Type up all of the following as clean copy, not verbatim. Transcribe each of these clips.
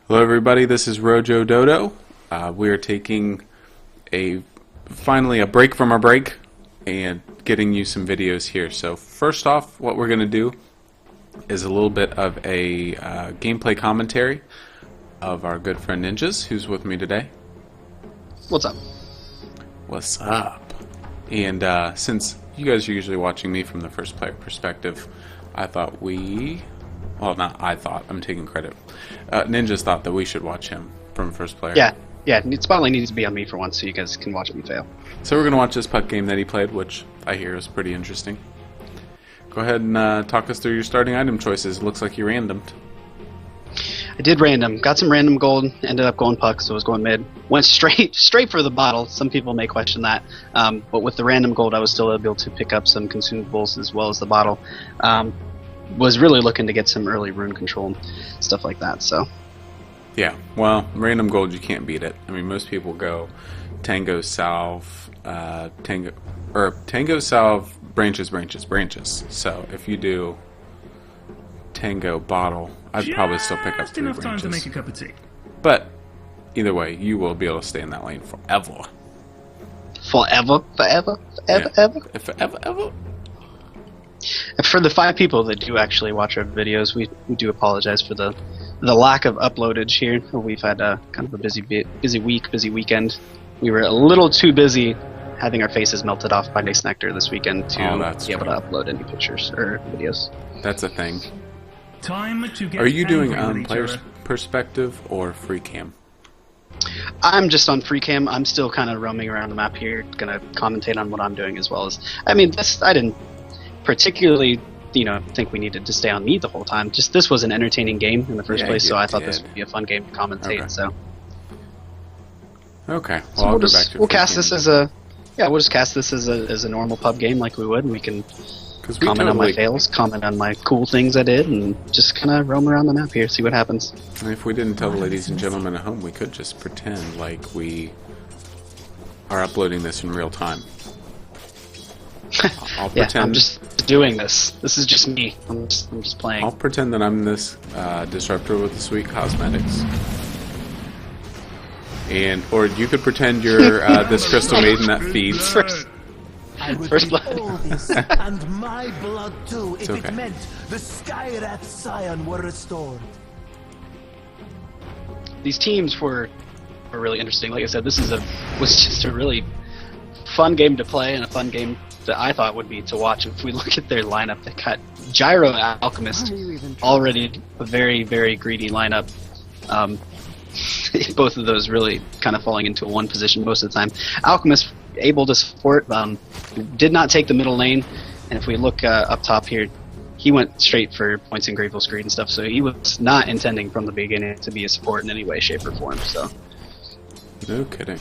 Hello everybody, this is Rojo Dodo. We are taking finally a break from our break and getting you some videos here. So first off, what we're going to do is a little bit of a gameplay commentary of our good friend Ninjas, who's with me today. What's up? What's up? And since you guys are usually watching me from the first player perspective, I thought well, not I thought, I'm taking credit. Ninjas thought that we should watch him from first player. Yeah, it spotlight needs to be on me for once so you guys can watch me fail. So we're going to watch this puck game that he played, which I hear is pretty interesting. Go ahead and talk us through your starting item choices. It looks like you randomed. I did random, got some random gold, ended up going puck, so I was going mid. Went straight for the bottle. Some people may question that, but with the random gold I was still able to pick up some consumables as well as the bottle. Was really looking to get some early rune control and stuff like that, so. Yeah, well, random gold, you can't beat it. I mean, most people go Tango Salve, Tango Salve, branches. So if you do Tango Bottle, I'd probably still pick up 3 enough branches. time to make a cup of tea. But either way, you will be able to stay in that lane forever. Forever. For the 5 people that do actually watch our videos, we do apologize for the lack of uploadage here. We've had kind of a busy week, busy weekend. We were a little too busy having our faces melted off by Nice Nectar this weekend to be able to upload any pictures or videos. That's a thing. Time to get Are you doing angry with player's each other. perspective or free cam? I'm just on free cam. I'm still kind of roaming around the map here, gonna commentate on what I'm doing as well as. I mean, I didn't particularly, think we needed to stay on me the whole time. Just this was an entertaining game in the first place, so I thought this would be a fun game to commentate. Okay. So. Okay. Well, So I'll we'll go just back to we'll free cast cam this then. as a we'll just cast this as a normal pub game like we would, and we can comment on my fails, comment on my cool things I did, and just kind of roam around the map here, see what happens. And if we didn't tell the ladies and gentlemen at home, we could just pretend like we are uploading this in real time. I'll Yeah, pretend. I'm just doing this. This is just me. I'm just playing. I'll pretend that I'm this Disruptor with the sweet cosmetics. Or you could pretend you're this Crystal Maiden that feeds. First blood. All this, and my blood too, if okay. it meant the Skyrath Scion were restored. These teams were really interesting. Like I said, this was just a really fun game to play and a fun game that I thought would be to watch. If we look at their lineup, they got Gyro Alchemist, already a very, very greedy lineup. Both of those really kind of falling into one position most of the time. Alchemist able to support, did not take the middle lane, and if we look up top here, he went straight for points and Graveful Screed and stuff, so he was not intending from the beginning to be a support in any way, shape, or form. So. No kidding.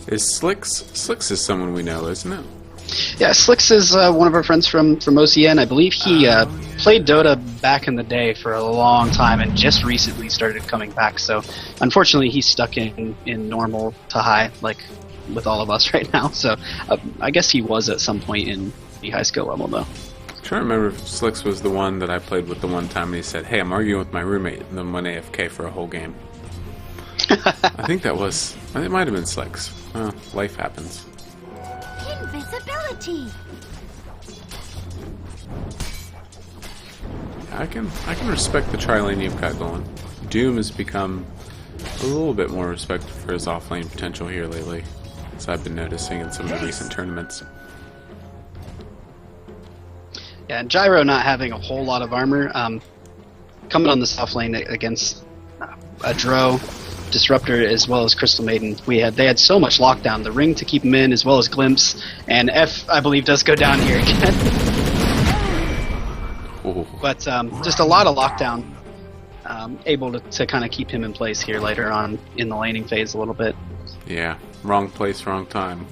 Is Slicks is someone we know, isn't it? Yeah, Slicks is one of our friends from OCN. I believe he played Dota back in the day for a long time and just recently started coming back. So unfortunately, he's stuck in normal to high, like with all of us right now. So I guess he was at some point in the high skill level, though. I'm trying to remember if Slicks was the one that I played with the one time and he said, "Hey, I'm arguing with my roommate," and then went AFK for a whole game. I think it might have been Slicks. Well, life happens. Invisibility. I can respect the tri-lane you've got going. Doom has become a little bit more respected for his off-lane potential here lately, as I've been noticing in some of the recent tournaments. Yeah, and Gyro not having a whole lot of armor, coming on the soft lane against a Dro, Disruptor, as well as Crystal Maiden. They had so much lockdown, the ring to keep him in, as well as Glimpse, and F, I believe, does go down here again. Ooh. But just a lot of lockdown, able to kind of keep him in place here later on in the laning phase a little bit. Yeah, wrong place, wrong time.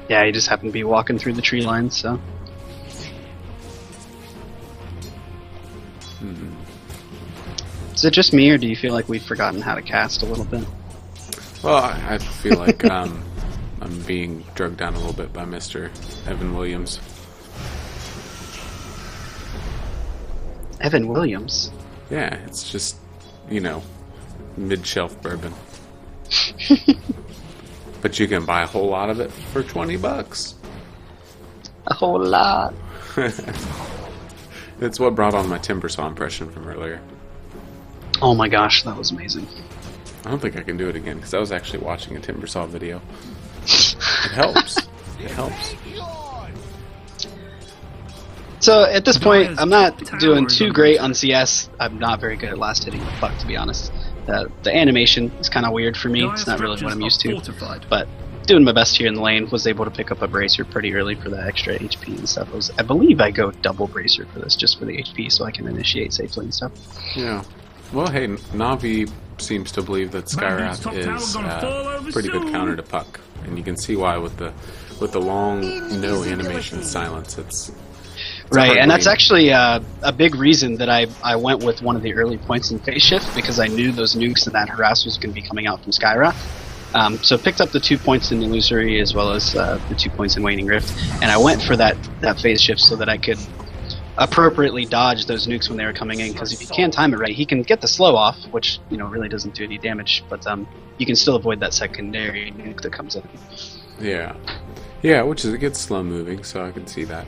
Yeah, he just happened to be walking through the tree lines, so. Is it just me, or do you feel like we've forgotten how to cast a little bit? Well, I feel like I'm being drugged down a little bit by Mr. Evan Williams. Evan Williams? Yeah, it's just you know, mid-shelf bourbon. But you can buy a whole lot of it for $20. A whole lot. It's what brought on my Timbersaw impression from earlier. Oh my gosh, that was amazing. I don't think I can do it again because I was actually watching a Timbersaw video. It helps. It helps. So at this point, I'm not doing too great on CS. I'm not very good at last hitting the puck, to be honest. The animation is kind of weird for me. It's not really what I'm used to. But doing my best here in the lane, was able to pick up a bracer pretty early for that extra HP and stuff. I believe I go double bracer for this just for the HP so I can initiate safely and stuff. Yeah. Well, hey, Navi seems to believe that Skyrath is a pretty good counter to puck, and you can see why with the long no animation silence. It's right, and that's actually a big reason that I went with one of the early points in phase shift, because I knew those nukes and that harass was going to be coming out from Skyrath. So picked up the 2 points in Illusory as well as the 2 points in Waning Rift, and I went for that phase shift so that I could appropriately dodge those nukes when they were coming in, because if you can time it right, he can get the slow off, which really doesn't do any damage, but you can still avoid that secondary nuke that comes in. Yeah, which is, it gets slow moving, so I can see that.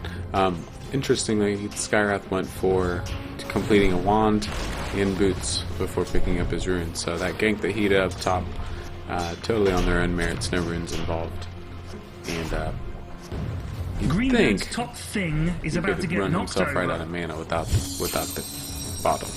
Interestingly, Skyrath went for completing a wand and boots before picking up his runes, so that gank that he did up top, totally on their own merits, no runes involved. And Greenland's top thing is about to he get could run knocked himself over. right out of mana without the bottle.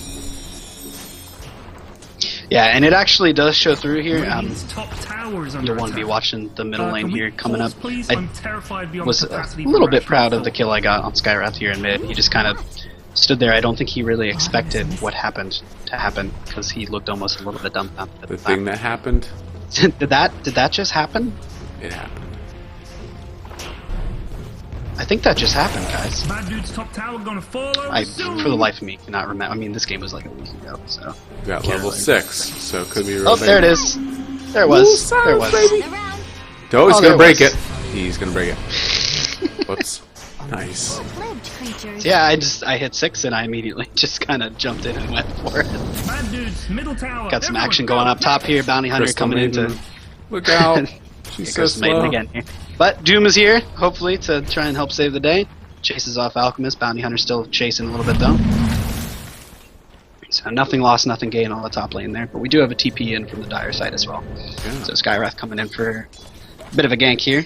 Yeah, and it actually does show through here. Radiant's top tower is under You'll want to be attack. watching the middle lane Can we here coming pause, up. please? I I'm terrified beyond was a capacity little for bit rational proud of the thought. kill I got on Skyrath here in mid. He just kind of stood there. I don't think he really expected what happened to happen, because he looked almost a little bit dumbfounded at The the thing time. that happened, did that just happen? it happened. I think that just happened, guys. Bad dude's top tower gonna fall over soon. For the life of me, cannot remember. I mean, this game was like a week ago, so. We got Can't level really 6, so it could be real. Oh, there it is. There it was. Ooh, There it was. baby. Around. Oh, he's Oh, gonna there break was. it. He's gonna break it. Whoops. Nice. Lived creatures. Yeah, I hit 6 and I immediately just kind of jumped in and went for it. Bad dude's middle tower. Got some Everyone action go. going up top here. Bounty Hunter Crystal coming Maiden. into. Look out. Here She's so goes Maiden slow. again here. But Doom is here, hopefully, to try and help save the day. Chases off Alchemist. Bounty Hunter still chasing a little bit, though. So nothing lost, nothing gained on the top lane there. But we do have a TP in from the Dire side as well. Yeah, So Skyrath coming in for a bit of a gank here.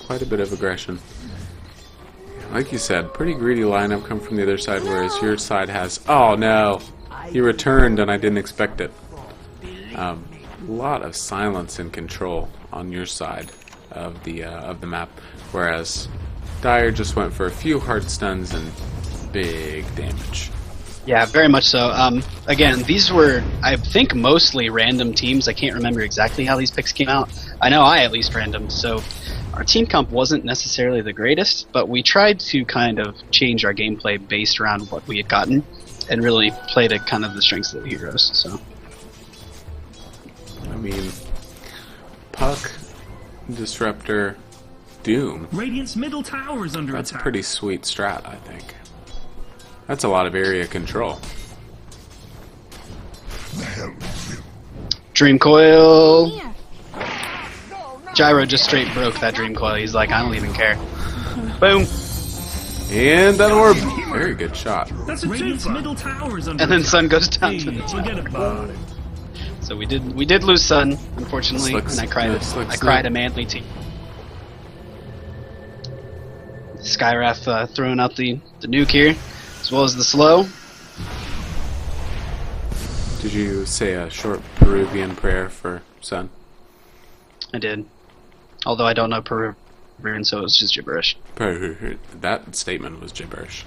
quite a bit of aggression. Like you said, pretty greedy lineup come from the other side, whereas your side has... Oh, no. He returned and I didn't expect it. A lot of silence and control on your side of the map, whereas Dire just went for a few hard stuns and big damage. Yeah, very much so. Again, these were, I think, mostly random teams. I can't remember exactly how these picks came out. I know I at least random, so our team comp wasn't necessarily the greatest, but we tried to kind of change our gameplay based around what we had gotten and really play to kind of the strengths of the heroes. So, I mean, Puck, Disruptor, Doom. Radiant's middle tower is under That's a attack. pretty sweet strat, I think. That's a lot of area control. Dream Coil. Here. Gyro just straight broke that Dream Coil. He's like, I don't even care. Boom. And that orb. Very good shot. That's a Radiant's middle tower is under And then attack. Sun goes down Hey, to the forget about it. So we did lose Sun, unfortunately, Slick- and I cried. yeah, slick I cried snap. a manly team. Skyrath throwing out the nuke here, as well as the slow. Did you say a short Peruvian prayer for Sun? I did, although I don't know Peruvian, so it was just gibberish. That statement was gibberish.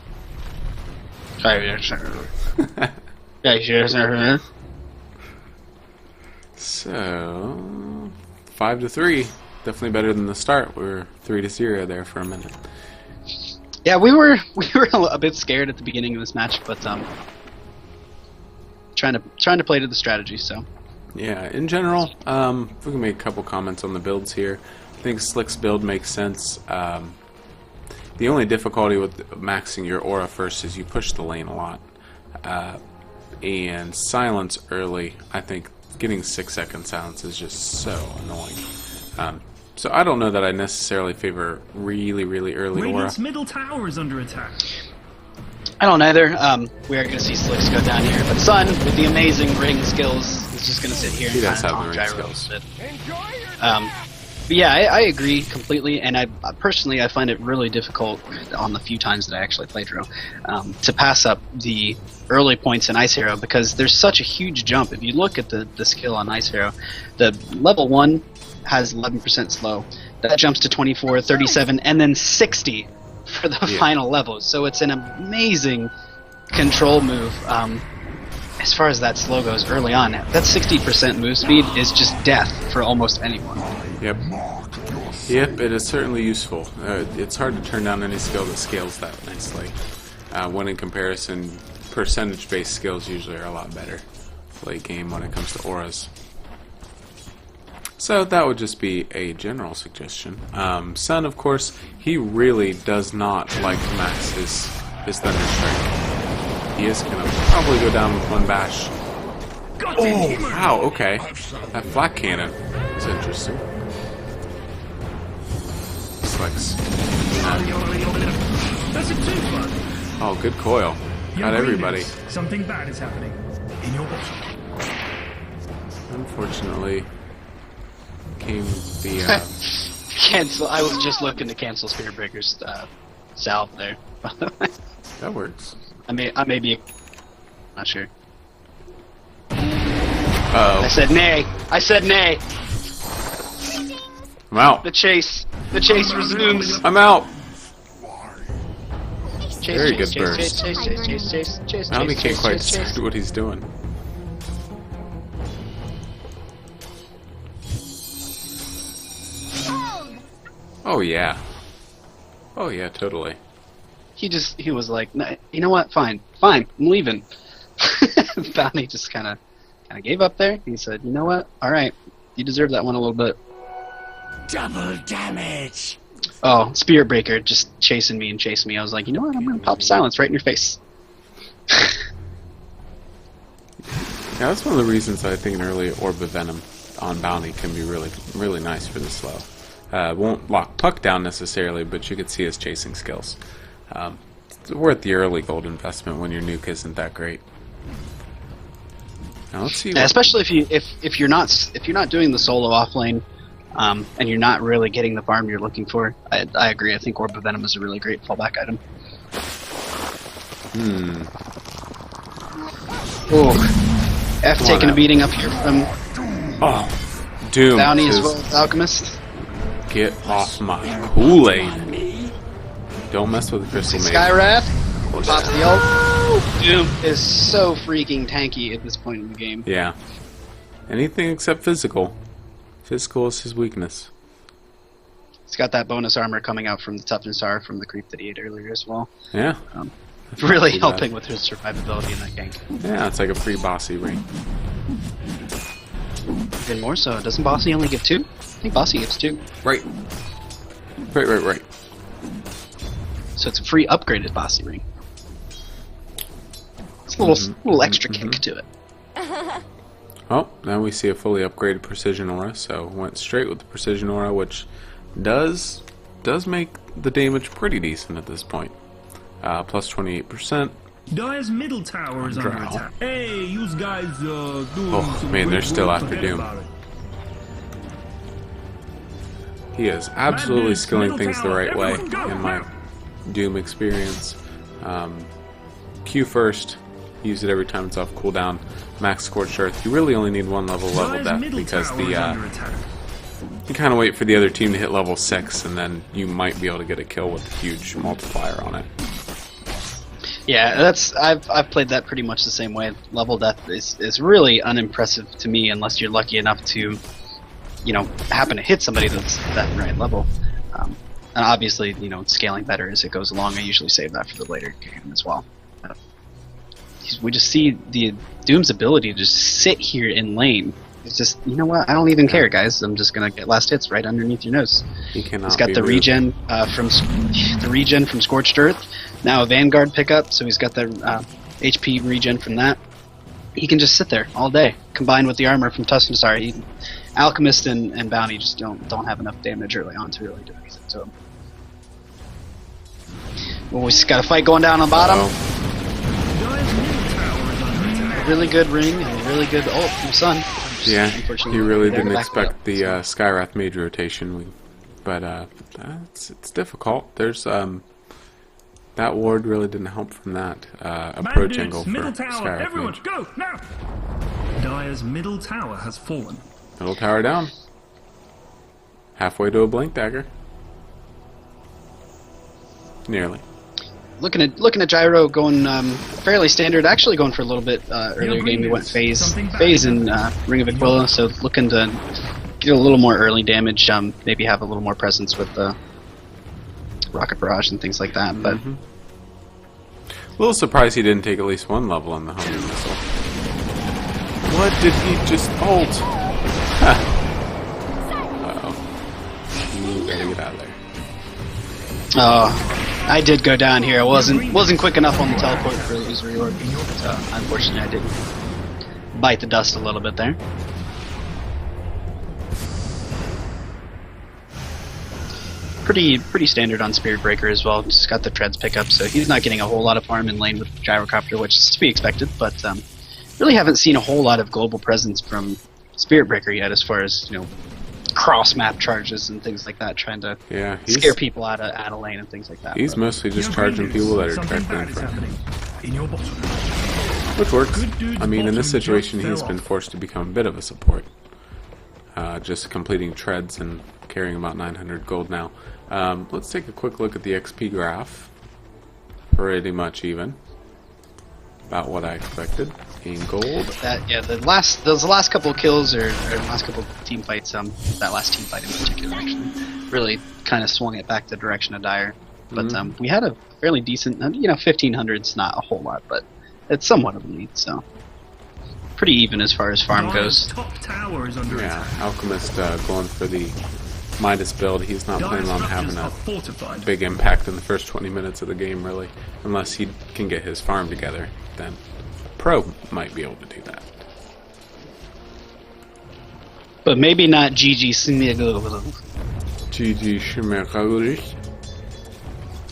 So 5-3, definitely better than the start. We were 3-0 there for a minute. Yeah, we were a bit scared at the beginning of this match, but trying to play to the strategy. So Yeah, in general, if we can make a couple comments on the builds here. I think Slick's build makes sense. The only difficulty with maxing your aura first is you push the lane a lot. and silence early. I think getting 6-second silence is just so annoying. So I don't know that I necessarily favor really early aura. Radiant's middle tower is under attack. I don't either. We are going to see Slicks go down here, but Sun, with the amazing ring skills, is just going to sit here He and does kind have of the ring gyro skills. a bit. But yeah, I agree completely, and I personally find it really difficult on the few times that I actually played Dro to pass up the early points in Ice Hero because there's such a huge jump. If you look at the skill on Ice Hero, the level 1 has 11% slow. That jumps to 24, 37, and then 60 for the final levels. So it's an amazing control move. As far as that slow goes early on, that 60% move speed is just death for almost anyone. Yep. Yep, it is certainly useful. It's hard to turn down any skill that scales that nicely. When in comparison, percentage-based skills usually are a lot better late game when it comes to auras. So that would just be a general suggestion. Sun, of course, he really does not like to max his Thunder Strike. He is going to probably go down with one bash. Oh, wow, okay. That flat cannon is interesting. Flex. That's a 2-1. Oh, good coil. Got everybody. Something bad is happening. In your bottom. Unfortunately, came the... Cancel. I was just looking to cancel Spear Breaker's salve there. That works. I may be not sure. Uh-oh. I said nay. I said nay. I'm out. The chase resumes. I'm out. Chase, Very chase, good chase, burst. chase. Now he can't quite see what he's doing. Oh yeah. Oh yeah, totally. He was like, "Nah, you know what? Fine, I'm leaving." Bounty just kind of gave up there. He said, "You know what? All right, you deserve that one a little bit." Double damage. Oh, Spirit Breaker just chasing me. I was like, you know what? I'm gonna pop silence right in your face. Yeah, that's one of the reasons I think an early Orb of Venom on Bounty can be really nice for the slow. Won't lock Puck down necessarily, but you could see his chasing skills. It's worth the early gold investment when your nuke isn't that great. Now let's see. Yeah, especially if you're not doing the solo off lane, and you're not really getting the farm you're looking for. I agree. I think Orb of Venom is a really great fallback item. Ooh, F taking a beating up here from Doom. Bounty as well as Alchemist. Get off my Kool-Aid. Don't mess with the Crystal Maiden. Skywrath pops the ult. Doom is so freaking tanky at this point in the game. Yeah. Anything except physical. Physical is his weakness. He's got that bonus armor coming out from the toughness R from the creep that he ate earlier as well. Yeah. Really helping with his survivability in that gank. Yeah, it's like a free bossy ring. Even more so. Doesn't Bossy only give 2? I think Bossy gives 2. Right. So it's a free upgraded Bossy ring. It's a little extra kick to it. Oh, now we see a fully upgraded Precision Aura, so went straight with the Precision Aura, which does make the damage pretty decent at this point. Plus 28%. Dire's middle tower is under Drow. attack. Hey, you guys doing Oh man, they're still after Doom. He is absolutely skilling things the right way in my Doom experience. Q first, use it every time it's off cooldown. Max Scorched Earth. You really only need one level death because you kind of wait for the other team to hit level 6 and then you might be able to get a kill with a huge multiplier on it. Yeah, I've played that pretty much the same way. Level death is really unimpressive to me unless you're lucky enough to, happen to hit somebody that's that right level. And obviously, scaling better as it goes along. I usually save that for the later game as well. We just see the Doom's ability to just sit here in lane. It's just, you know what? I don't even care, guys. I'm just gonna get last hits right underneath your nose. He cannot. He's got the regen from Scorched Earth. Now a Vanguard pickup, so he's got the HP regen from that. he can just sit there all day, combined with the armor from Tusken. Alchemist and Bounty just don't have enough damage early on to really do anything to him. Well, we just got a fight going down on bottom. A really good ring and a really good ult from Sun. Yeah, he really didn't expect the Skywrath mage rotation, but it's difficult. There's that ward really didn't help from that approach angle for Skywrath Everyone, mage. go now! Dire's middle tower has fallen. Middle tower down. Halfway to a blink dagger. Nearly. Looking at Gyro going fairly standard. Actually going for a little bit earlier game. He went phase in Ring of Aquila, so looking to get a little more early damage. Maybe have a little more presence with the Rocket Barrage and things like that. But a little surprised he didn't take at least one level on the homing missile. What did he just ult? Uh-oh. You gotta get out of there. oh, I did go down here. I wasn't quick enough on the teleport for his reorg. So unfortunately, I did bite the dust a little bit there. Pretty standard on Spirit Breaker as well. Just got the treads pickup, so he's not getting a whole lot of farm in lane with Gyrocopter, which is to be expected. But really haven't seen a whole lot of global presence from Spirit Breaker yet, as far as cross map charges and things like that, trying to scare people out of lane and things like that. He's mostly just charging people that are directly in front of him, which works. I mean, in this situation, he's been forced to become a bit of a support, just completing treads and carrying about 900 gold now. Let's take a quick look at the XP graph. Pretty much even. About what I expected. In gold. Those last couple of kills or last couple of team fights, that last team fight in particular actually really kind of swung it back the direction of Dire. But we had a fairly decent, 1500's not a whole lot, but it's somewhat of a lead, so pretty even as far as farm goes. Top tower is under attack. Alchemist going for the Midas build. He's not planning on having a big impact in the first 20 minutes of the game, really, unless he can get his farm together. Then Pro might be able to do that. But maybe not GG Smigl. GG Shimmeraguri.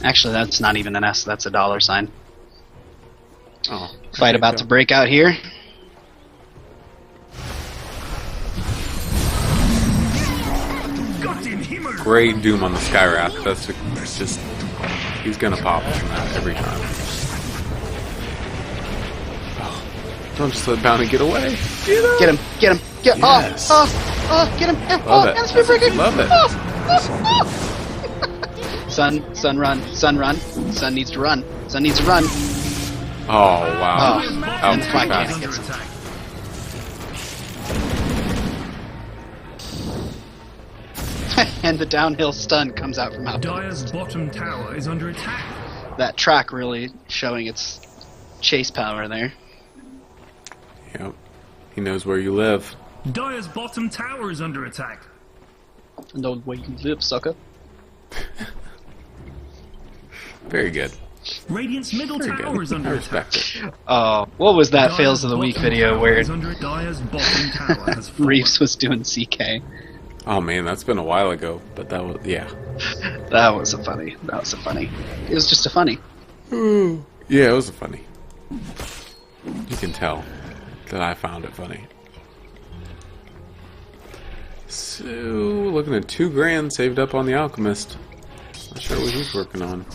Actually, that's not even an S, that's a $sign. Oh, Fight about to break out here. Great Doom on the Skywrath. That's just... he's gonna pop from that every time. Oh, don't just let Bounty get away. Get him! Get Yes. get him! Love it. Love it. Sun run. Sun needs to run. Oh, wow. Oh, That and was the too fine fast. cannon gets him. And the downhill stun comes out from Dire's Alchemist. bottom tower is under attack. That track really showing its chase power there. Yep. He knows where you live. Dire's bottom tower is under attack. Know where you live, sucker. Very good. Radiant's middle Very tower good. is under I attack. respect it. Oh, what was that Dire's fails of the week bottom video tower where is under Dire's bottom tower has fallen. Reeves was doing CK? Oh man, that's been a while ago, but that was, yeah. That was a funny. It was just a funny. Yeah, it was funny. You can tell that I found it funny. So, looking at $2,000 saved up on the Alchemist. Not sure what he's working on.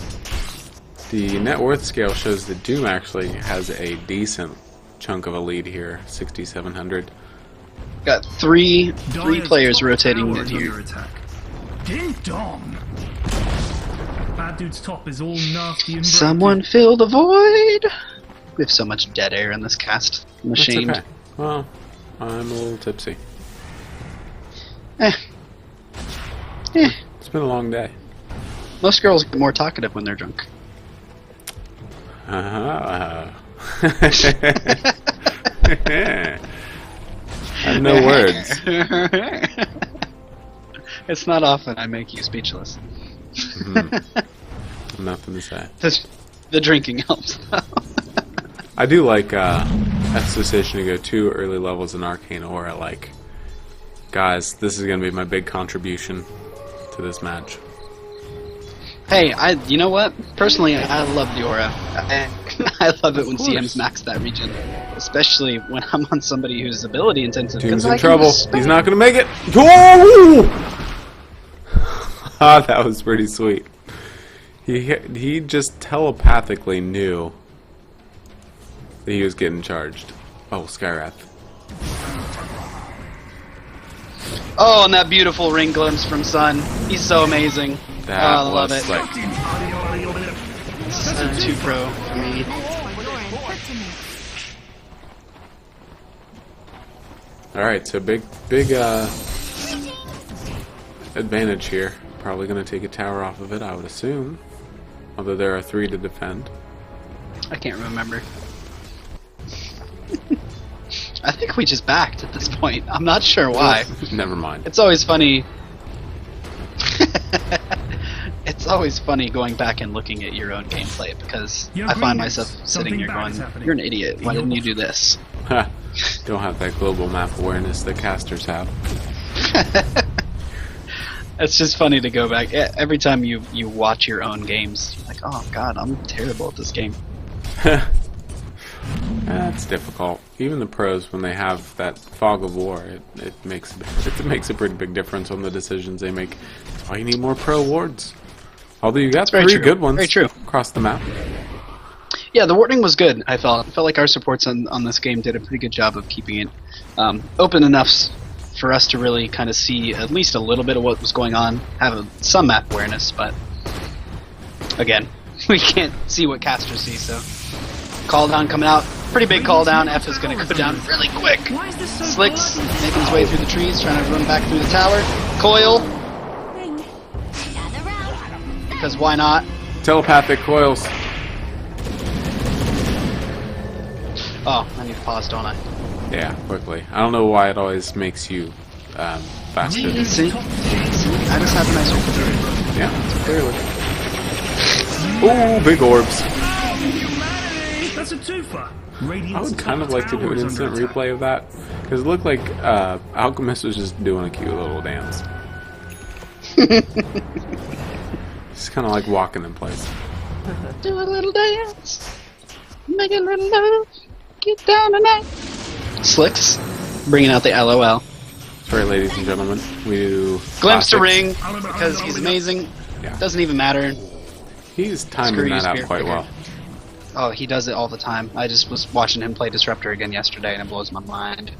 The net worth scale shows that Doom actually has a decent chunk of a lead here, 6,700. Got three Dire's players top rotating tower mid is here. under attack. Ding dong. Bad dude's top is all nasty and Someone fill the void. We have so much dead air in this cast. I'm That's ashamed. okay. Well, I'm a little tipsy. It's been a long day. Most girls get more talkative when they're drunk. I have no words. It's not often I make you speechless. Nothing to say. The drinking helps. I do like F's decision to go 2 early levels in Arcane Aura, like, guys, this is going to be my big contribution to this match. Hey, you know what? Personally, I love the Aura. I love it when CMs max that region. Especially when I'm on somebody who's ability intensive. Doom's in trouble. He's not going to make it. Oh! Ah, that was pretty sweet. He just telepathically knew that he was getting charged. Oh, Skywrath. Oh, and that beautiful ring glimpse from Sun. He's so amazing. That I love was it. like Sun 2 Pro for me. Alright, so big advantage here. Probably going to take a tower off of it, I would assume. Although there are 3 to defend. I can't remember. I think we just backed at this point. I'm not sure why. Never mind. It's always funny. It's always funny going back and looking at your own gameplay because I find myself sitting here going, "You're an idiot. Why didn't you do this?" Don't have that global map awareness that casters have. It's just funny to go back. Every time you watch your own games, you're like, "Oh God, I'm terrible at this game." That's difficult. Even the pros, when they have that fog of war, it makes a pretty big difference on the decisions they make. That's why you need more pro wards. Although you got 3 good ones across the map. Yeah, the warding was good. I felt like our supports on this game did a pretty good job of keeping it open enough for us to really kind of see at least a little bit of what was going on, have some map awareness, but again, we can't see what casters see, so call down coming out. Pretty big call down. F is going to go down really quick. Slicks making his way through the trees, trying to run back through the tower. Coil. Because why not? Telepathic coils. Oh, I need to pause, don't I? Yeah, quickly. I don't know why it always makes you faster. See? I just have a nice open. Yeah. Clearly. Ooh, big orbs. That's a twofer. I would kind of like to do an instant replay of that, because it looked like Alchemist was just doing a cute little dance. It's kind of like walking in place. Do a little dance, make a little love, get down tonight. Slicks, bringing out the LOL. Sorry, ladies and gentlemen, we do Glimpse to classics. ring, because he's amazing. Yeah. Doesn't even matter. He's timing that out quite well. Oh, he does it all the time. I just was watching him play Disruptor again yesterday, and it blows my mind.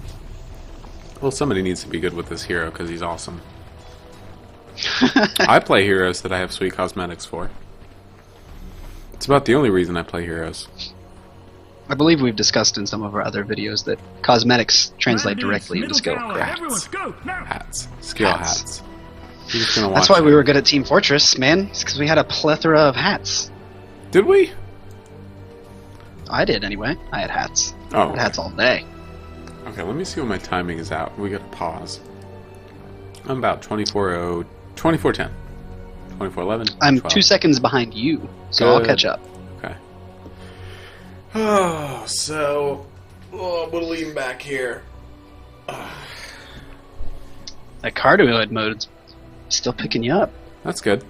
Well, somebody needs to be good with this hero, because he's awesome. I play heroes that I have sweet cosmetics for. It's about the only reason I play heroes. I believe we've discussed in some of our other videos that cosmetics translate directly into skill. Hats. Skill hats. You're just gonna watch That's why that. we were good at Team Fortress, man. It's because we had a plethora of hats. Did we? I did, anyway. I had hats. Oh. I had hats all day. Okay, let me see what my timing is out. We gotta pause. I'm about 24:10. 24:11. I'm 12. 2 seconds behind you, so I'll Good. catch up. Okay. Oh, so I'm gonna lean back here. That cardioid mode's still picking you up. That's good.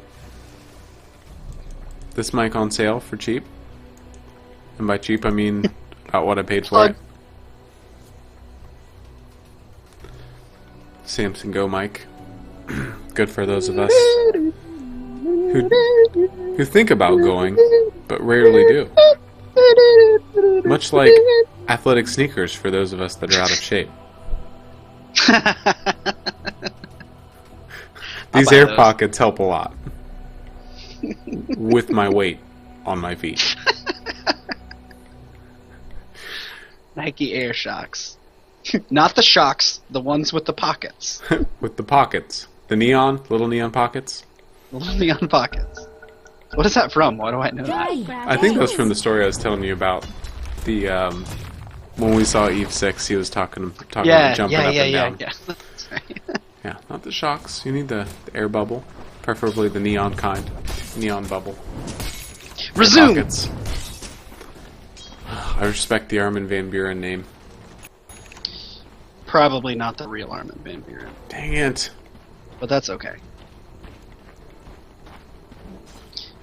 This mic on sale for cheap. And by cheap, I mean about what I paid for it. Samson Go mic. Good for those of us who think about going, but rarely do. Much like athletic sneakers for those of us that are out of shape. These buy air those. pockets help a lot. With my weight on my feet. Nike Air Shocks. Not the shocks, the ones with the pockets. With the pockets. The little neon pockets. Little neon pockets. What is that from? Why do I know that? I think that's from the story I was telling you about. The when we saw Eve 6, he was talking about jumping up and down. Yeah. That's right. Yeah, not the shocks. You need the air bubble. Preferably the neon kind. Neon bubble. Resume! Pockets. I I respect the Armin van Buren name. Probably not the real Armin van Buren, Dang it. but that's okay.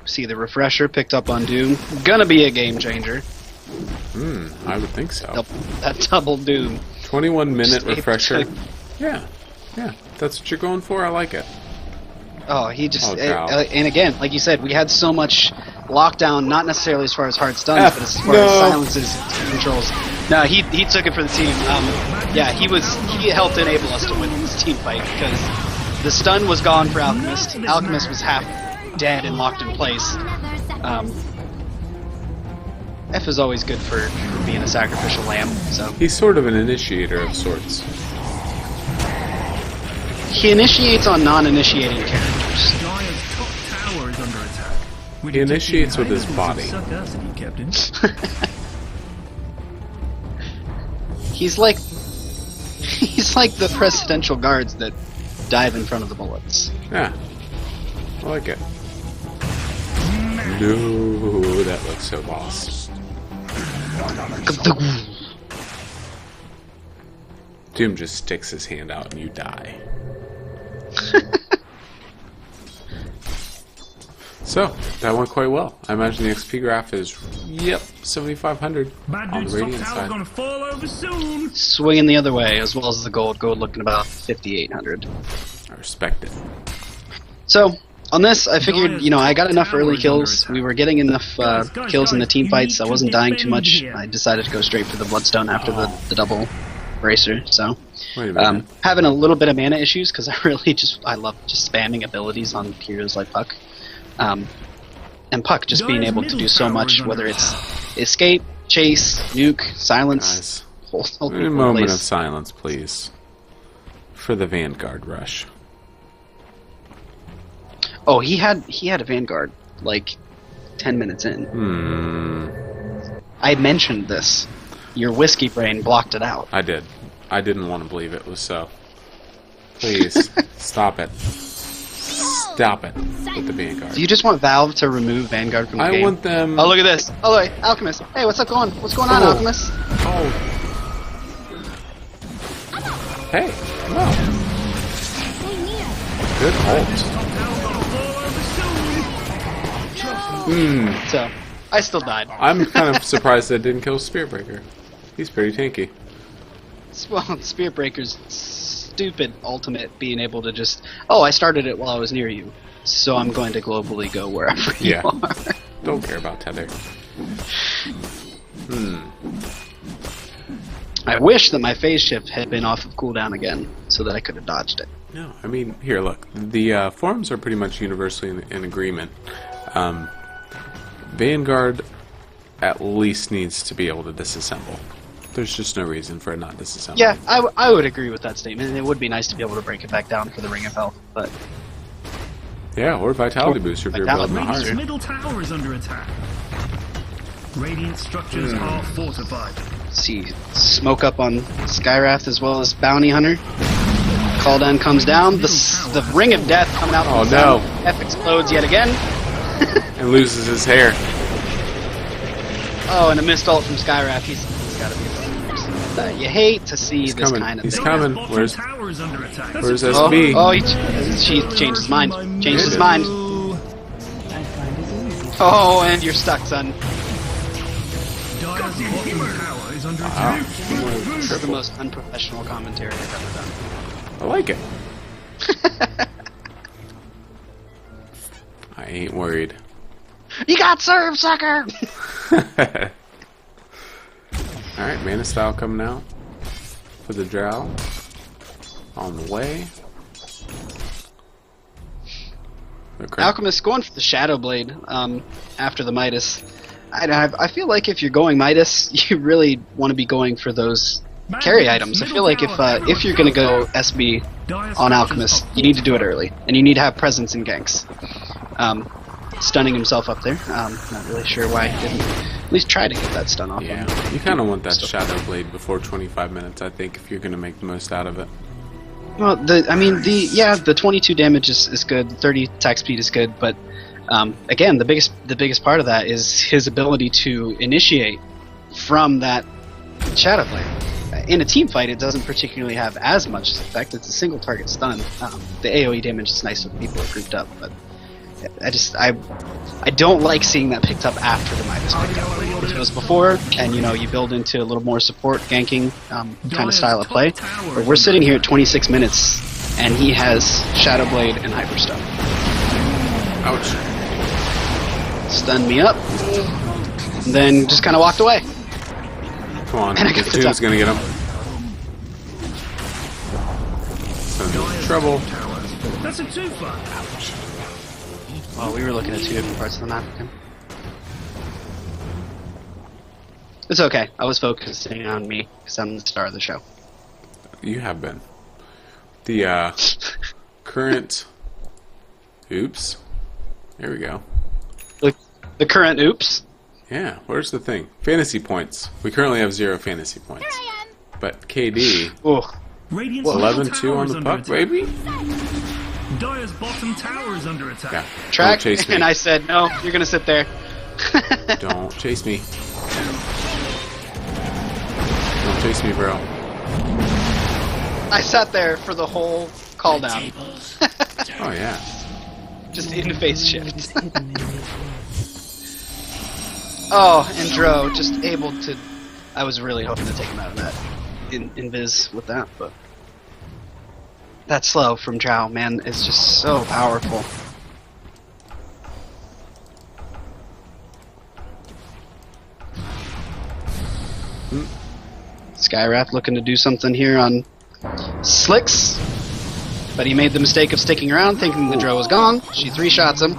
See, the refresher picked up on Doom. Gonna be a game changer. I would think so. That double Doom. 21-minute Just refresher. Yeah. Yeah. That's what you're going for? I like it. Oh, he just... Oh, cow. and again, like you said, we had so much lockdown, not necessarily as far as hard stuns, but as far as silences and controls. No, he took it for the team. Yeah, he helped enable us to win this team fight, because the stun was gone for Alchemist. Alchemist was half dead and locked in place. F is always good for being a sacrificial lamb, so... He's sort of an initiator of sorts. He initiates on non-initiating characters. Dire's top tower is under attack. He initiates with his body. He's like the presidential guards that dive in front of the bullets. Yeah. I like it. No, that looks so boss. Doom just sticks his hand out and you die. So, that went quite well. I imagine the XP graph is, 7,500 Bad on dude's the top Radiant tower's side. gonna fall over soon. Swinging the other way, as well as the gold. Gold looking about 5,800. I respect it. So, on this, I figured, I got enough early kills. We were getting enough kills in the team fights. I wasn't dying too much. I decided to go straight for the Bloodstone after the double bracer. So, Wait a minute. having a little bit of mana issues, because I love just spamming abilities on heroes like Puck. And Puck just being able to do so much, whether it's escape, chase, nuke, silence. Guys, Whole a moment of silence, please. For the Vanguard rush. Oh, he had a Vanguard like 10 minutes in. I mentioned this. Your whiskey brain blocked it out. I did. I didn't want to believe it was so. Please, stop it. Stop it with the Vanguard. Do you just want Valve to remove Vanguard from the game? I want them... Oh, look at this. Oh, look, Alchemist. Hey, what's up going? What's going on, Alchemist? Oh. Hey, wow. Good ult. So, I still died. I'm kind of surprised that didn't kill Spearbreaker. He's pretty tanky. Well, Spearbreaker's stupid ultimate being able to just... Oh, I started it while I was near you, so I'm going to globally go wherever you are. Don't care about Tether. I wish that my phase shift had been off of cooldown again, so that I could have dodged it. No, I mean, here, look. The forums are pretty much universally in agreement. Vanguard at least needs to be able to disassemble. There's just no reason for it not disassembling. Yeah, I would agree with that statement. It would be nice to be able to break it back down for the Ring of Health, but... Yeah, or Vitality Booster if you're building a Radiant's hard. middle tower is under attack. Radiant structures are fortified. See, smoke up on Skyrath as well as Bounty Hunter. Call down comes down. The Ring of Death coming out from the no. sun. F explodes yet again. And loses his hair. Oh, and a missed ult from Skyrath. He's got to be above. You hate to see this coming. kind of He's thing. coming. Bottom Where's tower is under attack. SB? Oh, she changed his mind. Changed his mind. Oh, and you're stuck, son. Dire's bottom tower is under attack. This is the most unprofessional commentary I've ever done. I like it. I ain't worried. You got served, sucker! Alright, Mana Style coming out for the Drow. On the way. Okay. Alchemist going for the Shadow Blade after the Midas. I feel like if you're going Midas, you really want to be going for those carry items. I feel like if you're going to go SB on Alchemist, you need to do it early, and you need to have presence in ganks. Stunning himself up there. Not really sure why he didn't at least try to get that stun off Yeah, him. you kind of want that Shadow Blade before 25 minutes, I think, if you're going to make the most out of it. Well, the 22 damage is good, 30 attack speed is good, but again, the biggest part of that is his ability to initiate from that Shadow Blade. In a team fight, it doesn't particularly have as much effect. It's a single target stun. The AoE damage is nice when people are grouped up, but I don't like seeing that picked up after the Midas pickup. If it was before, and you build into a little more support ganking kind of style of play, but we're sitting here at 26 minutes, and he has Shadow Blade and Hyperstone. Ouch. Stunned me up, and then just kind of walked away. Come on, And I got his the tomb's top. gonna get him. Son's in trouble. That's a twofer. Well, we were looking at two different parts of the map again. It's okay. I was focusing on me because I'm the star of the show. You have been. The current. Oops. There we go. The current oops. Yeah, where's the thing? Fantasy points. We currently have 0 fantasy points. But KD, Oh, Radiant's 11-2 on the puck, baby? Dire's bottom tower is under attack. Yeah. track. Don't chase me. And I said, no, you're gonna sit there. Don't chase me. Don't chase me, bro. I sat there for the whole call down, Oh, yeah. just in phase shift. Oh, and Dro just able to. I was really hoping to take him out of that invis with that, but that slow from Drow, man, is just so powerful. Skywrath looking to do something here on Slicks, but he made the mistake of sticking around, thinking the Dro was gone. She 3-shots him.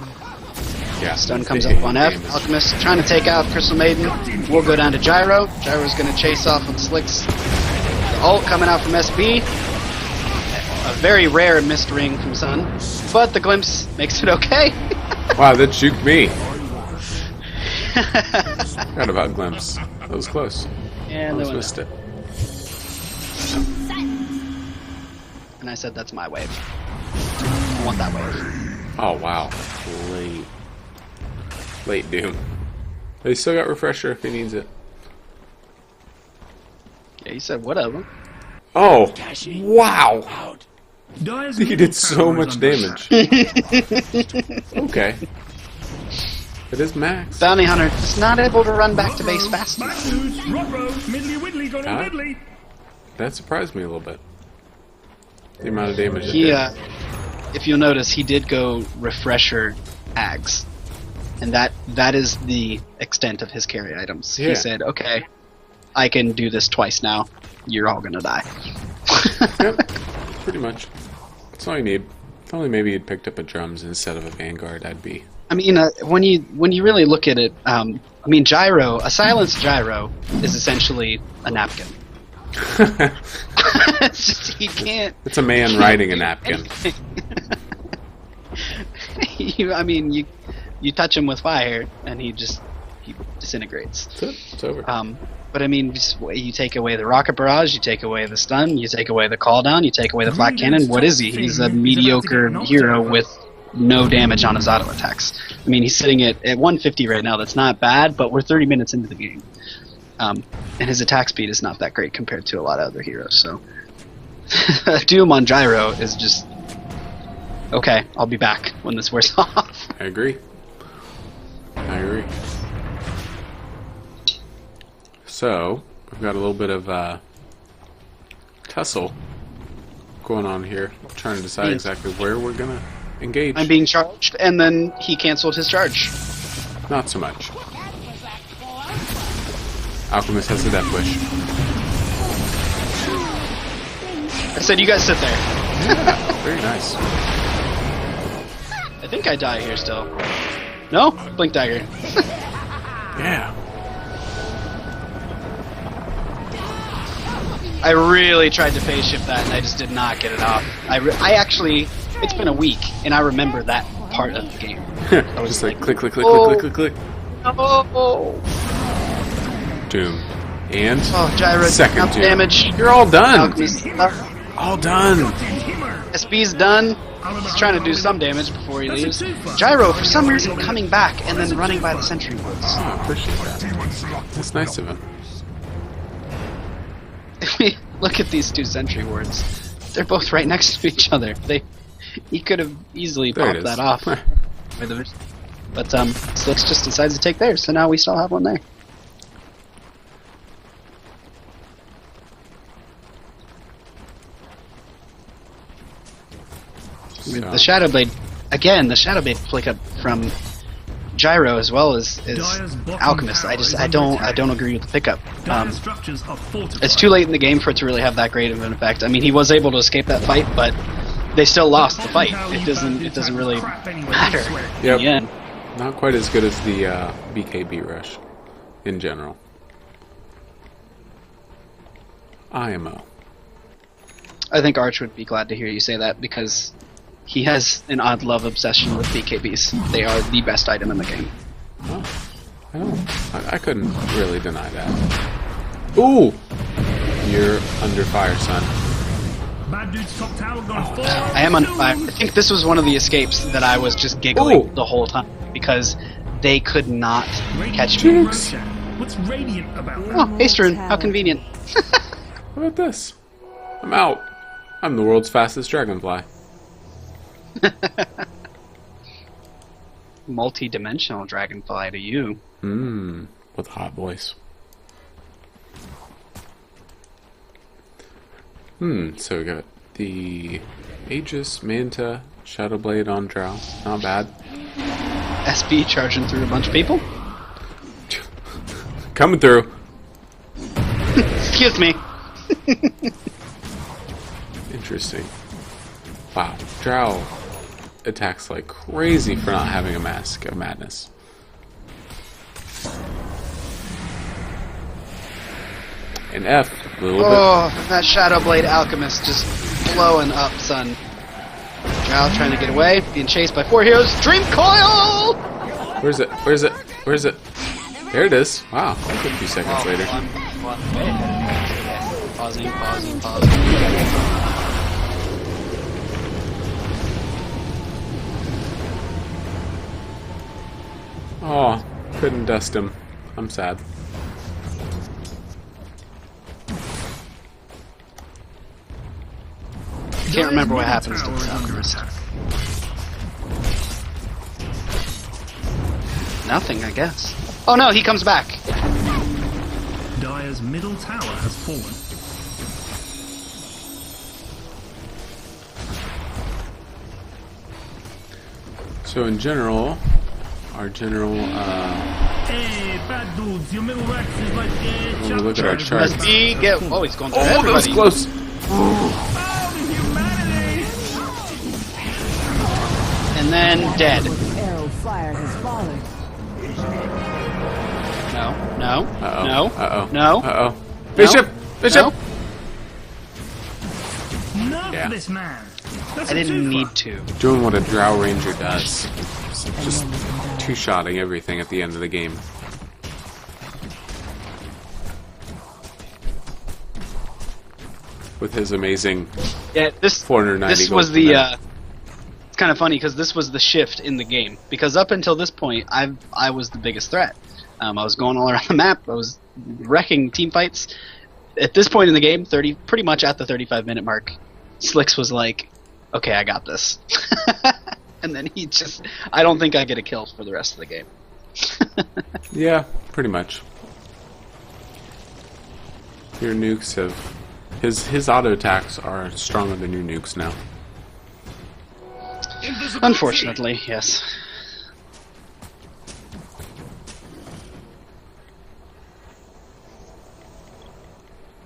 Yeah. Stun comes up on F. Alchemist trying to take out Crystal Maiden. We'll go down to Gyro. Gyro's going to chase off with Slicks. The ult coming out from SB. A very rare missed ring from Sun, but the glimpse makes it okay. Wow, that juked me. Forgot about Glimpse. That was close. And Almost they went missed out. it. And I said, that's my wave. I want that wave. Oh, wow. Late. Late Doom. But he still got Refresher if he needs it. Yeah, he said, whatever. Oh! Wow! Dire's He middle did so tower is much under damage. attack. Okay. It is max. Bounty Hunter is not able to run back to base fast Back enough. dudes, Rodro, Middly Widdly, got on Huh? Middly. That surprised me a little bit. The amount of damage it He, did. if you'll notice, he did go Refresher Ags. And that is the extent of his carry items. Yeah. He said, okay, I can do this twice now. You're all gonna die. Yep, pretty much. That's all you need. If only maybe you'd picked up a drums instead of a Vanguard, I'd be... I mean, when you really look at it, I mean, Gyro, a silenced Gyro is essentially a napkin. It's just, he can't... It's a man riding a napkin. I mean, you touch him with fire, and he disintegrates. That's it. It's over. But I mean, just, you take away the rocket barrage, you take away the stun, you take away the call down, you take away the flat cannon. What is he? He's a mediocre hero with no damage on his auto attacks. I mean, he's sitting at 150 right now. That's not bad, but we're 30 minutes into the game, and his attack speed is not that great compared to a lot of other heroes. So, Doom on Gyro is just okay. I'll be back when this wears off. I agree. I agree. So, we've got a little bit of tussle going on here. Trying to decide exactly where we're going to engage. I'm being charged, and then he canceled his charge. Not so much. Alchemist has the death wish. I said, you guys sit there. Yeah, very nice. I think I die here still. No? Blink Dagger. Yeah. I really tried to phase shift that, and I just did not get it off. I actually, it's been a week, and I remember that part of the game. I was just like click, click, click, Oh. click, click, click, click. Oh, Doom. And Gyro, second enough Doom. damage. You're all done. Alchemist, All done. SB's done. He's trying to do some damage before he leaves. Gyro, for some reason, coming back and then running by the sentry woods. Oh, I appreciate that. That's nice of him. look at these two sentry wards. They're both right next to each other. He could have easily There it popped is. that off. But Slicks just decides to take theirs, so now we still have one there. The Shadow Blade, again, the Shadow Blade flick up from Gyro as well as Alchemist. I don't agree with the pickup. Dire structures are fortified. It's too late in the game for it to really have that great of an effect. I mean, he was able to escape that fight, but they still lost the fight. It doesn't really matter. Yep. in the end. Not quite as good as the BKB rush in general. IMO. I think Arch would be glad to hear you say that because he has an odd love obsession with BKBs. They are the best item in the game. Oh, I couldn't really deny that. Ooh! You're under fire, son. Bad dude's top tower gonna fall. I am on fire. I think this was one of the escapes that I was just giggling Ooh. the whole time because they could not catch me. Jinx. What's radiant about that? Oh, haste rune. How convenient. How about this? I'm out. I'm the world's fastest dragonfly. Multi-dimensional dragonfly to you. With a hot voice. So we got the Aegis, Manta, Shadowblade on Drow. Not bad. SB charging through a bunch of people. Coming through. Excuse me. Interesting. Wow. Drow attacks like crazy for not having a Mask of Madness. And F, a little bit. Oh, that Shadowblade Alchemist just blowing up, son. Drow trying to get away, being chased by 4 heroes. Dream Coil! Where's it? Where's it? Where's it? There it is. Wow. That's a few seconds later. Pausing. Oh, couldn't dust him. I'm sad. Can't remember what happens to this Alchemist. Nothing, I guess. Oh no, he comes back. Dire's middle tower has fallen. So in general, our general, Hey, bad dudes, your middle Rex is like when we look at our charts. SB get. Oh, he's going through Oh, that was everybody. close! Oh, the humanity! And then dead. Arrow fire has fallen. No. Uh-oh. No. Uh-oh. No. Uh-oh. Bishop! Bishop! No. Nerf Yeah. this man. That's I a didn't twofer. need to. Doing what a Drow Ranger does. Just two-shotting everything at the end of the game. With his amazing Yeah, this 490 this gold was per the. minute. It's kind of funny because this was the shift in the game. Because up until this point, I was the biggest threat. I was going all around the map. I was wrecking team fights. At this point in the game, pretty much at the 35-minute mark, Slicks was like, "Okay, I got this," and then he just. I don't think I get a kill for the rest of the game. Yeah, pretty much. Your nukes have... His auto attacks are stronger than your nukes now. Unfortunately, yes.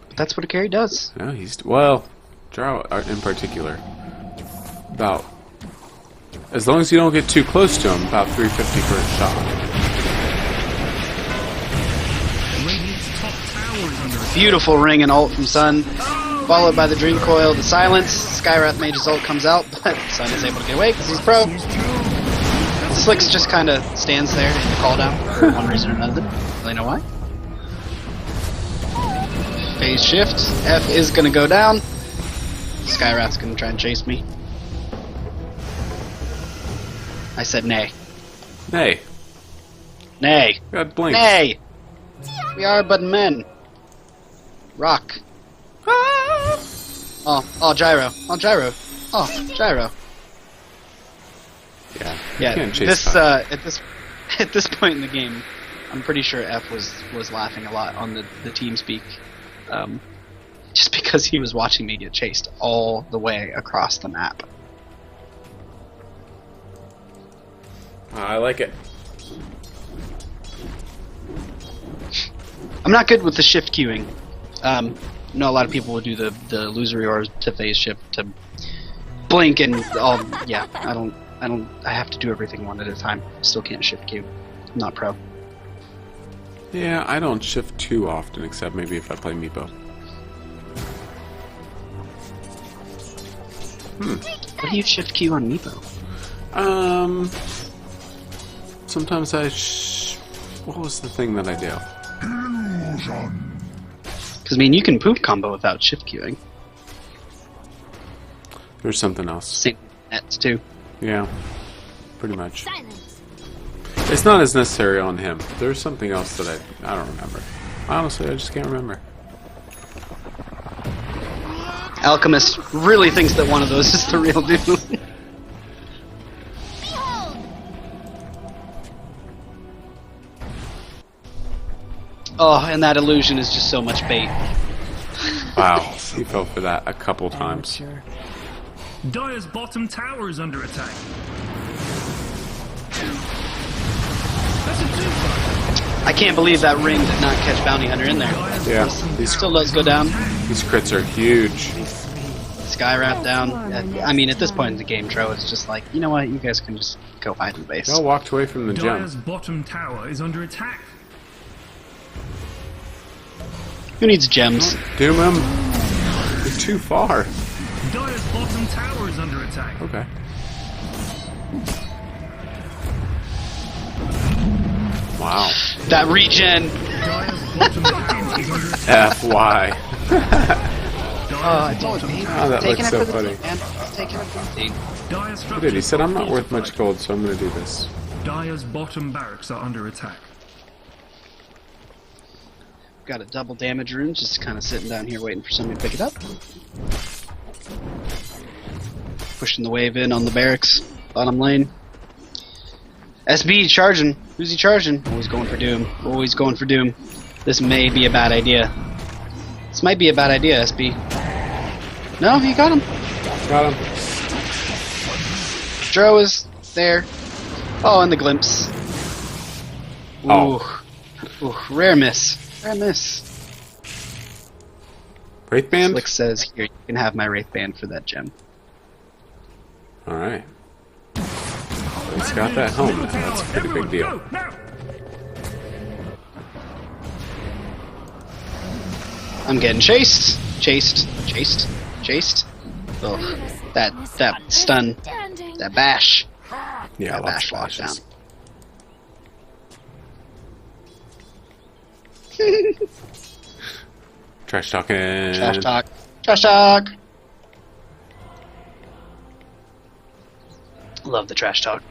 But that's what a carry does. No, he's... Well, Drow in particular. About... As long as you don't get too close to him, about 350 for a shot. Radiant's top tower is under attack. Beautiful ring and ult from Sun, followed by the Dream Coil, the silence. Skywrath Mage's ult comes out, but Sun is able to get away because he's pro. Slicks just kind of stands there in the call down for one reason or another. Don't really know why. Phase shift. F is going to go down. Skywrath's going to try and chase me. I said nay. Nay. Nay. God blink. Nay! We are but men. Rock. Oh, gyro. Oh, gyro. Oh, gyro. Yeah. You Yeah, can't chase this time. at this point in the game, I'm pretty sure F was laughing a lot on the TeamSpeak, just because he was watching me get chased all the way across the map. I like it. I'm not good with the shift queuing. I know a lot of people will do the illusory or to phase shift to blink and all. Yeah, I don't. I have to do everything one at a time. Still can't shift queue. I'm not pro. Yeah, I don't shift too often, except maybe if I play Meepo. What do you shift queue on Meepo? Sometimes what was the thing that I do? Because I mean, you can poop combo without shift queuing. There's something else. Same nets too. Yeah, pretty much. It's not as necessary on him. There's something else that I don't remember. Honestly, I just can't remember. Alchemist really thinks that one of those is the real dude. Oh, and that illusion is just so much bait. Wow, he fell for that a couple times. Amateur. Dire's bottom tower is under attack. That's a two-fight. I can't believe that ring did not catch Bounty Hunter in there. Yeah, these Still does go down. crits are huge. Sky wrap down. I mean, at this point in the game, Tro is just like, you know what? You guys can just go hide in base. Y'all walked away from the Dire's gem. bottom tower is under attack. Who needs gems? Doom him. You're too far. Dire's bottom tower is under attack. Okay. Wow. That regen. Dire's bottom tower is under attack. FY. I told you. Oh, that looks so funny. Taking it for the team. Dire's He did. He said, I'm not worth much gold, so I'm going to do this. Dire's bottom barracks are under attack. Got a double damage rune, just kind of sitting down here waiting for somebody to pick it up. Pushing the wave in on the barracks, bottom lane. SB charging. Who's he charging? Always going for Doom. Always going for Doom. This may be a bad idea. This might be a bad idea, SB. No, he got him. Got him. Dro is there. Oh, and the glimpse. Ooh. Oh. Ooh, rare miss. Rare miss. Wraith Band? Slick says, here, you can have my Wraith Band for that gem. Alright. He's got that home now. That's a pretty big deal. I'm getting chased. Chased. Ugh. That stun. That bash. Yeah, That lots bash of lockdown. flashes. Trash talking. Trash talk. Trash talk. Love the trash talk.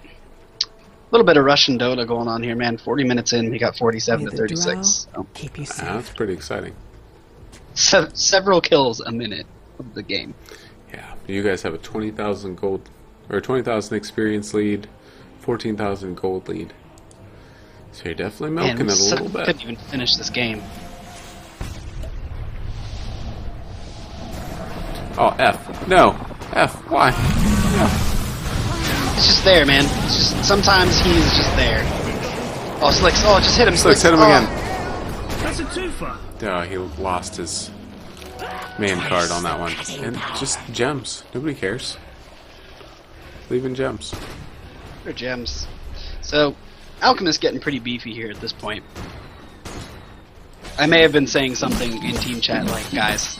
A little bit of Russian Dota going on here, man. 40 minutes in, he got 47 May to the 36. drow So. keep you safe. That's pretty exciting. Several kills a minute of the game. Yeah, you guys have a 20,000 gold, or 20,000 experience lead, 14,000 gold lead. So you're definitely milking Man, it a little bit. couldn't even finish this game. Oh, F. No. F. Why? No. It's just there, man. It's just sometimes he's just there. Oh, Slicks! Oh, just hit him! Slicks, hit him Oh. again. That's a twofer. Oh, he lost his main card on that one. And just gems. Nobody cares. Leaving gems. They're gems. So, Alchemist getting pretty beefy here at this point. I may have been saying something in team chat like, guys,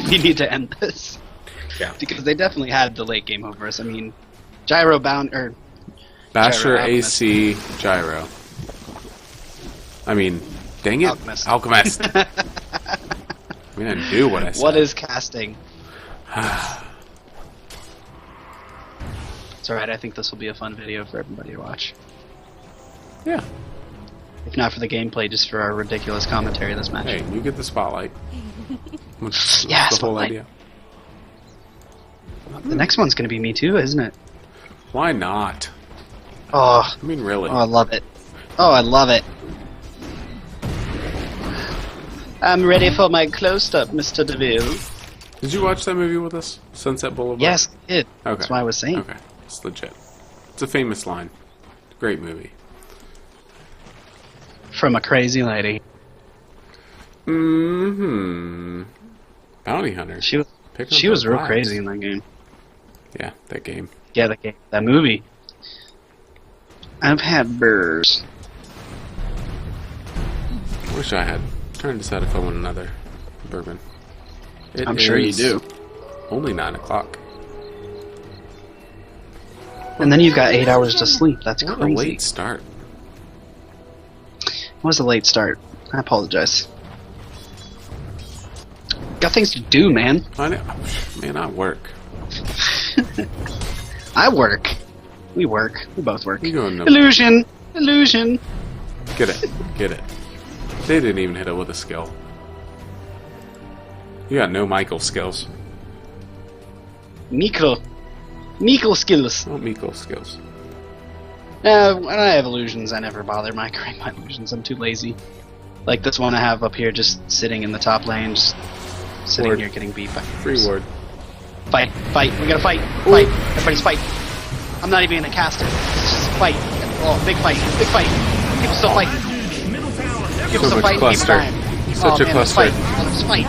we need to end this. Yeah. Because they definitely had the late game over us. I mean, Gyro bound, or Basher, Gyro, Alchemist. AC, Gyro. I mean, dang it. Alchemist. Alchemist. I'm gonna do what I said. What is casting? It's alright, I think this will be a fun video for everybody to watch. Yeah. If not for the gameplay, just for our ridiculous commentary of this match. Hey, you get the spotlight. What's Yeah, the whole spotlight. idea? The next one's gonna be me too, isn't it? Why not? Oh, I mean, really. I love it. Oh, I love it. I'm ready for my close-up, Mr. DeVille. Did you watch that movie with us? Sunset Boulevard? Yes, I did. Okay. That's what I was saying. Okay. It's legit. It's a famous line. Great movie. From a crazy lady. Mm-hmm. Bounty Hunter. She was Picking she up was those real vibes. crazy in that game. Yeah, that game. Yeah, that movie. I've had burrs. Wish I had. Trying to decide if I want another bourbon. It I'm sure you is do. Only 9 o'clock. And then you've got 8 hours to sleep. That's What a crazy. late start. It was a late start. I apologize. Got things to do, man. I know. Man, I work. I work. We work. We both work. You going no? Illusion! Illusion! Get it. Get it. They didn't even hit it with a skill. You got no Michael skills. Mikro. Mikro skills. No Michael skills. When I have illusions, I never bother microing my illusions. I'm too lazy. Like this one I have up here, just sitting in the top lane, just sitting Ward. here getting beat by Free ward. Fight, fight, we gotta fight, fight, everybody's fight. I'm not even gonna cast it. It's just a fight. Oh, big fight, big fight. People still fight. Middle tower. People So still much fight, cluster. keep dying. Such oh, a man, let's cluster. fight. Let's fight.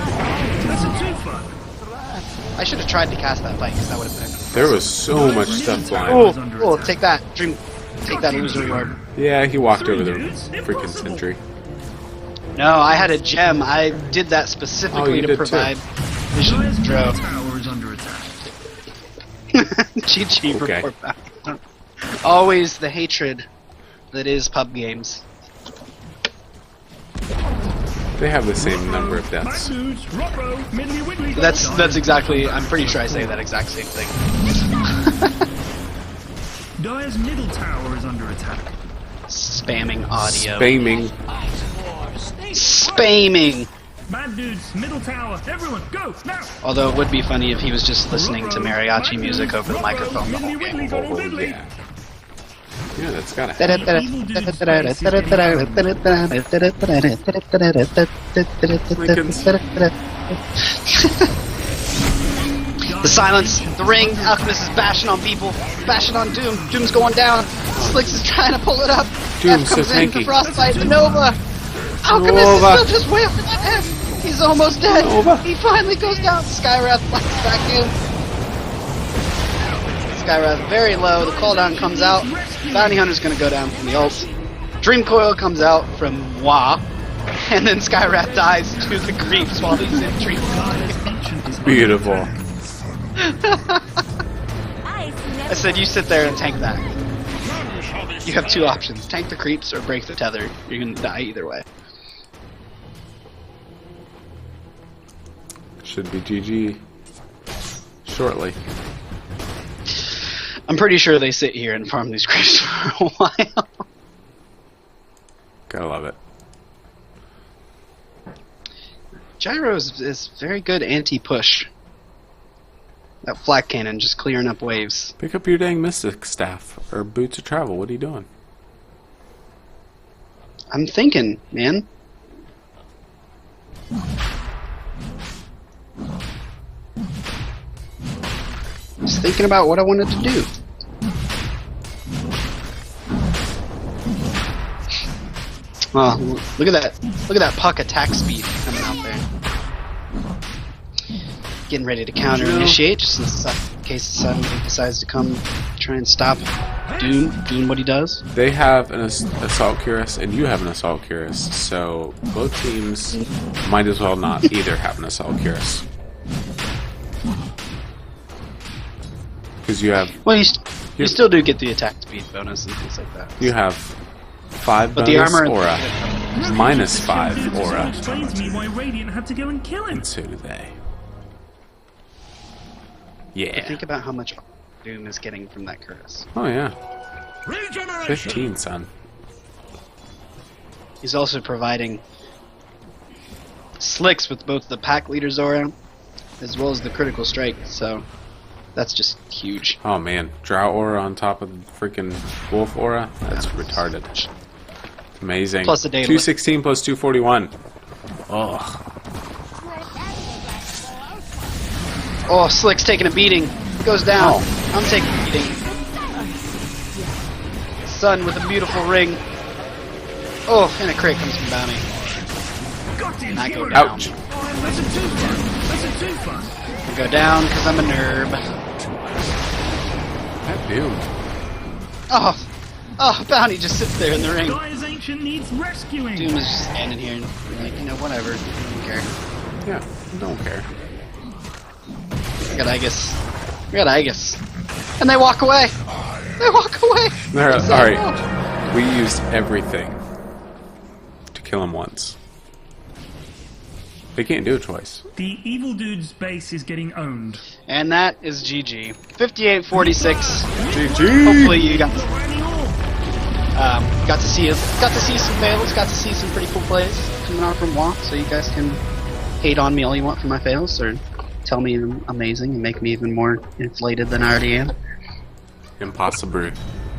That's a twofer. I should have tried to cast that fight, because that would have been. There was so much stuff flying. Oh, oh, take that, Dream. Take that illusory orb. Yeah, he walked over the freaking sentry. No, I had a gem. I did that Oh, specifically you to did provide vision Dire's middle dro. tower is under attack. GG Okay. report back. Always the hatred that is pub games. They have the same number of Bad deaths. dudes, Robbo, Middly Wiggly. That's exactly. I'm pretty sure I say that exact same thing. Dire's middle tower is under attack. Spamming audio. Spamming. Spamming. Bad dudes, middle tower. Everyone, go now. Although it would be funny if he was just listening to mariachi music over the microphone the whole Middly game. Wiggly got all Oh, diddly. yeah. Yeah, that's gotta happen. The silence, the ring, Alchemist is bashing on people, bashing on Doom. Doom's going down. Slicks is trying to pull it up. Doom's F comes so in for tanky. Frostbite. Nova. Alchemist Nova. is still just wailing at him. He's almost dead. Nova. He finally goes down. Skywrath flies back in. Skywrath very low. The cooldown comes out. Bounty Hunter's gonna go down from the ult. Dream Coil comes out from Wah. And then Skywrath dies to the creeps while he's in Dream Coil. Beautiful. I said you sit there and tank that. You have two options. Tank the creeps or break the tether. You're gonna die either way. Should be GG shortly. I'm pretty sure they sit here and farm these creeps for a while. Gotta love it. Gyro is very good anti-push. That flak cannon just clearing up waves. Pick up your dang Mystic Staff or Boots of Travel. What are you doing? I'm thinking, man. Just thinking about what I wanted to do. Oh, look at that! Look at that puck attack speed coming out there. Getting ready to counter initiate, just in case somebody decides to come try and stop Doom doing what he does. They have an Assault Cuirass and you have an Assault Cuirass, so both teams might as well not either have an Assault Cuirass. Because you have Well, you still do get the attack speed bonus and things like that. you have 5 But bonus the armor aura, minus 5 Explain aura, to me why Radiant had to go and kill him. and so do they. But Yeah. think about how much Doom is getting from that curse. Oh yeah. Regeneration. 15, son. He's also providing slicks with both the pack leader's aura as well as the critical strike, so That's just huge. Oh man, Drought Aura on top of the freaking Wolf Aura? That's retarded. Amazing. Plus the data. 216 plus 241. Oh. Oh, Slick's taking a beating. Goes down. Oh. I'm taking a beating. Sun with a beautiful ring. Oh, and a crit comes from Bounty. Got him. And I go down. Ouch. That's a twofer. That's a twofer. I go down because I'm a nerd. That Doom. Oh, Bounty just sits there in the ring. Gaia's Ancient needs rescuing. Doom is just standing here and like, you know, whatever. I don't care. Yeah, don't care. I got Aegis. And they walk away. They walk away. Alright. We used everything to kill him once. They can't do it twice. The evil dude's base is getting owned. And that is GG. 58-46. GG! Hopefully you got Any more? got to see some fails, got to see some pretty cool plays coming out from WoW, so you guys can hate on me all you want for my fails, or tell me I'm amazing and make me even more inflated than I already am. Impossible.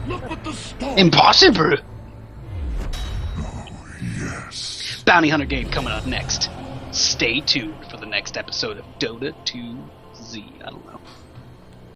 Look at the storm. Impossible! Yes. Bounty Hunter game coming up next. Stay tuned for the next episode of Dota 2Z. I don't know.